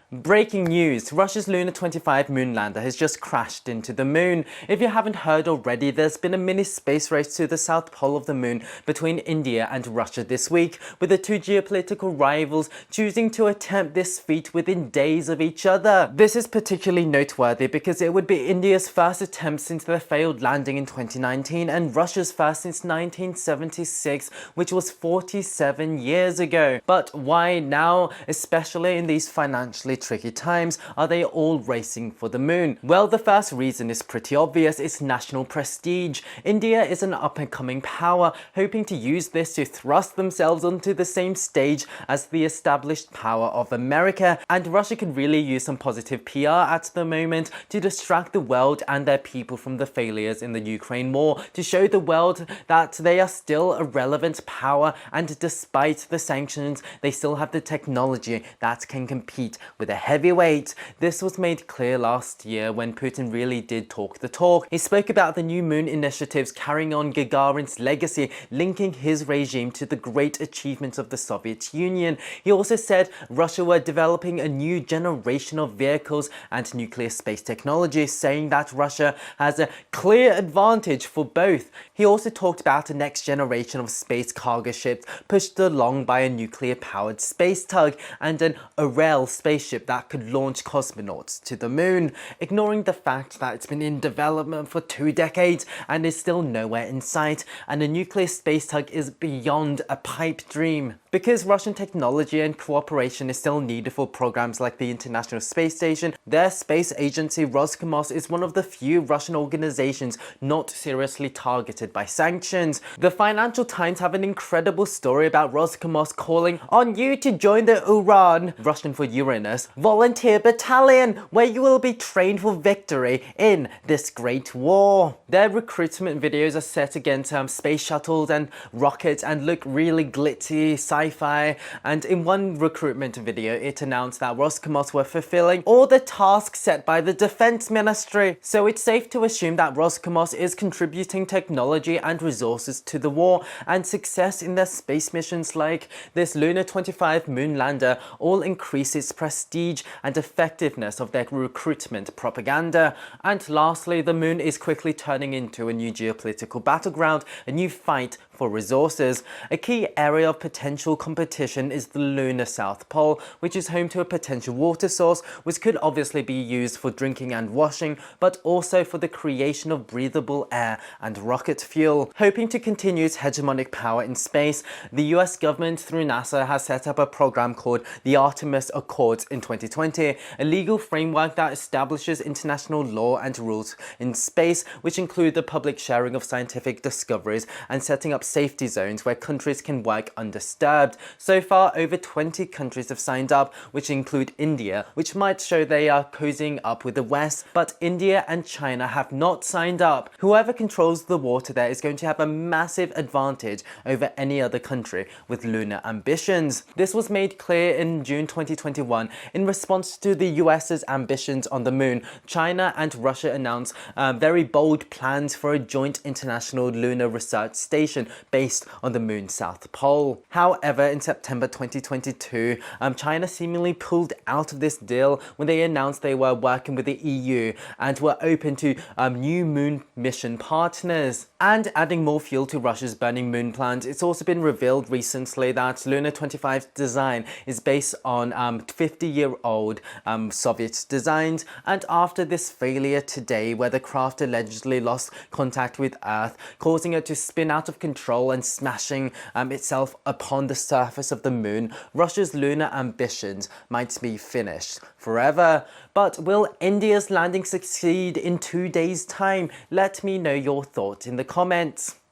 Breaking news, Russia's Luna 25 moon lander has just crashed into the moon. If you haven't heard already, there's been a mini space race to the south pole of the moon between India and Russia this week, with the two geopolitical rivals choosing to attempt this feat within days of each other. This is particularly noteworthy because it would be India's first attempt since their failed landing in 2019 and Russia's first since 1976, which was 47 years ago. But why now, especially in these financially tricky times, are they all racing for the moon? Well, the first reason is pretty obvious. It's national prestige. India is an up-and-coming power, hoping to use this to thrust themselves onto the same stage as the established power of America, and Russia could really use some positive PR at the moment to distract the world and their people from the failures in the Ukraine war, to show the world that they are still a relevant power, and despite the sanctions, they still have the technology that can compete with a heavyweight. This was made clear last year when Putin really did talk the talk. He spoke about the new moon initiatives carrying on Gagarin's legacy, linking his regime to the great achievements of the Soviet Union. He also said Russia were developing a new generation of vehicles and nuclear space technology, saying that Russia has a clear advantage for both. He also talked about a next generation of space cargo ships pushed along by a nuclear-powered space tug and an Orel spaceship that could launch cosmonauts to the moon, ignoring the fact that it's been in development for 2 decades and is still nowhere in sight, and a nuclear space tug is beyond a pipe dream. Because Russian technology and cooperation is still needed for programs like the International Space Station, their space agency Roscosmos is one of the few Russian organizations not seriously targeted by sanctions. The Financial Times have an incredible story about Roscosmos calling on you to join the Uran, Russian for Uranus, volunteer battalion, where you will be trained for victory in this great war. Their recruitment videos are set against space shuttles and rockets and look really glitzy, sci-fi, and in one recruitment video it announced that Roscosmos were fulfilling all the tasks set by the Defense Ministry. So it's safe to assume that Roscosmos is contributing technology and resources to the war, and success in their space missions like this Luna 25 moon lander all increase its prestige and effectiveness of their recruitment propaganda. And lastly, the moon is quickly turning into a new geopolitical battleground, a new fight for resources. A key area of potential competition is the lunar South Pole, which is home to a potential water source which could obviously be used for drinking and washing, but also for the creation of breathable air and rocket fuel. Hoping to continue its hegemonic power in space, the US government through NASA has set up a program called the Artemis Accords in 2020, a legal framework that establishes international law and rules in space, which include the public sharing of scientific discoveries and setting up safety zones where countries can work undisturbed. So far, over 20 countries have signed up, which include India, which might show they are cozying up with the West, but India and China have not signed up. Whoever controls the water there is going to have a massive advantage over any other country with lunar ambitions. This was made clear in June 2021 in response to the US's ambitions on the moon. China and Russia announced very bold plans for a joint international lunar research station based on the moon's south pole. However, in September 2022, China seemingly pulled out of this deal when they announced they were working with the EU and were open to new moon mission partners. And adding more fuel to Russia's burning moon plans, it's also been revealed recently that Luna 25's design is based on 50-year-old Soviet designs, and after this failure today, where the craft allegedly lost contact with Earth, causing it to spin out of control and smashing itself upon the surface of the moon, Russia's lunar ambitions might be finished forever. But will India's landing succeed in 2 days' time? Let me know your thoughts in the comments.